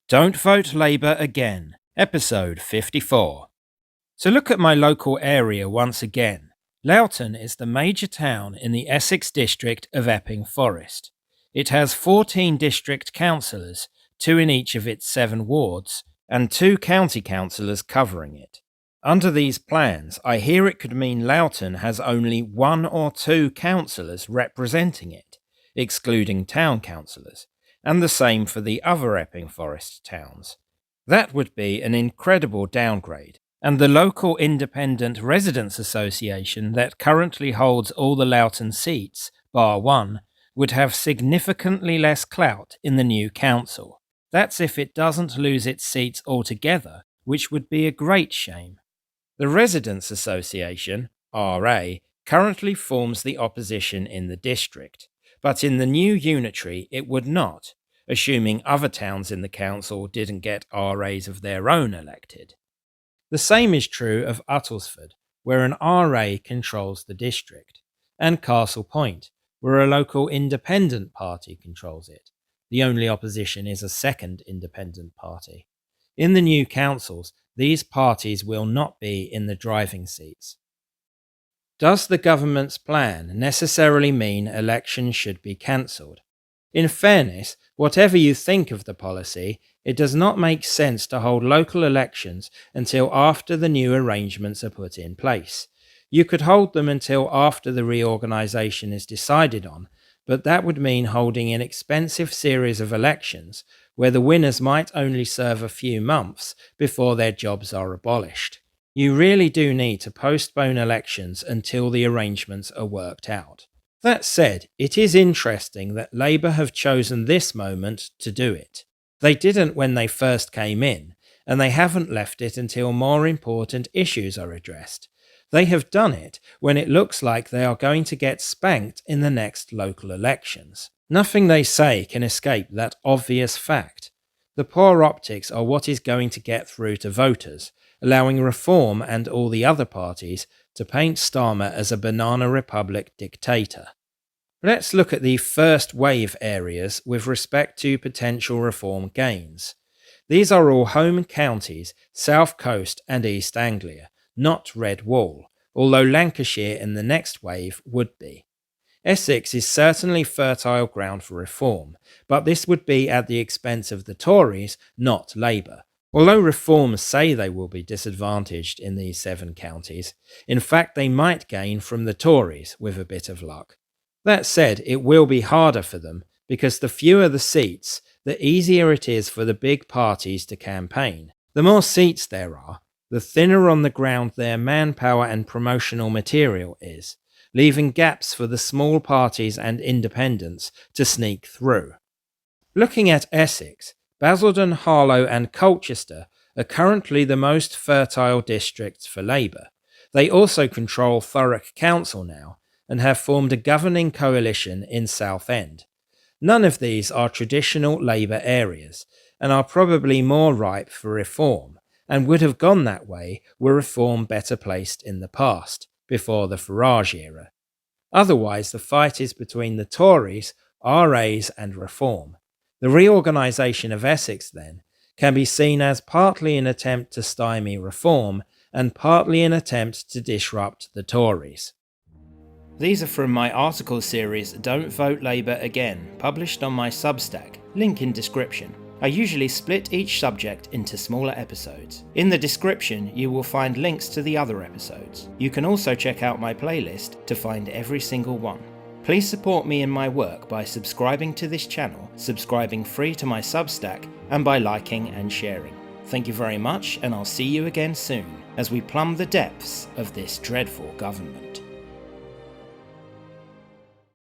Don't Vote Labour Again, episode 54. So look at my local area once again. Loughton is the major town in the Essex district of Epping Forest. It has 14 district councillors, 2 in each of its 7 wards, and 2 county councillors covering it. Under these plans, I hear it could mean Loughton has only 1 or 2 councillors representing it, excluding town councillors, and the same for the other Epping Forest towns. That would be an incredible downgrade, and the local Independent Residents Association that currently holds all the Loughton seats, bar 1, would have significantly less clout in the new council. That's if it doesn't lose its seats altogether, which would be a great shame. The Residents Association, RA, currently forms the opposition in the district, but in the new unitary it would not, assuming other towns in the council didn't get RAs of their own elected. The same is true of Uttlesford, where an RA controls the district, and Castle Point, where a local independent party controls it. The only opposition is a second independent party. In the new councils, these parties will not be in the driving seats. Does the government's plan necessarily mean elections should be cancelled? In fairness, whatever you think of the policy, it does not make sense to hold local elections until after the new arrangements are put in place. You could hold them until after the reorganisation is decided on, but that would mean holding an expensive series of elections where the winners might only serve a few months before their jobs are abolished. You really do need to postpone elections until the arrangements are worked out. That said, it is interesting that Labour have chosen this moment to do it. They didn't when they first came in, and they haven't left it until more important issues are addressed. They have done it when it looks like they are going to get spanked in the next local elections. Nothing they say can escape that obvious fact. The poor optics are what is going to get through to voters, allowing Reform and all the other parties to paint Starmer as a banana republic dictator. Let's look at the first wave areas with respect to potential Reform gains. These are all home counties, South Coast and East Anglia, not Red Wall, although Lancashire in the next wave would be. Essex is certainly fertile ground for Reform, but this would be at the expense of the Tories, not Labour. Although Reform say they will be disadvantaged in these 7 counties, in fact they might gain from the Tories with a bit of luck. That said, it will be harder for them, because the fewer the seats, the easier it is for the big parties to campaign. The more seats there are, the thinner on the ground their manpower and promotional material is, leaving gaps for the small parties and independents to sneak through. Looking at Essex, Basildon, Harlow and Colchester are currently the most fertile districts for Labour. They also control Thurrock Council now, and have formed a governing coalition in Southend. None of these are traditional Labour areas, and are probably more ripe for Reform, and would have gone that way were Reform better placed in the past, before the Farage era. Otherwise, the fight is between the Tories, RAs and Reform. The reorganisation of Essex, then, can be seen as partly an attempt to stymie Reform, and partly an attempt to disrupt the Tories. These are from my article series Don't Vote Labour Again, published on my Substack, link in description. I usually split each subject into smaller episodes. In the description you will find links to the other episodes. You can also check out my playlist to find every single one. Please support me in my work by subscribing to this channel, subscribing free to my Substack, and by liking and sharing. Thank you very much, and I'll see you again soon as we plumb the depths of this dreadful government.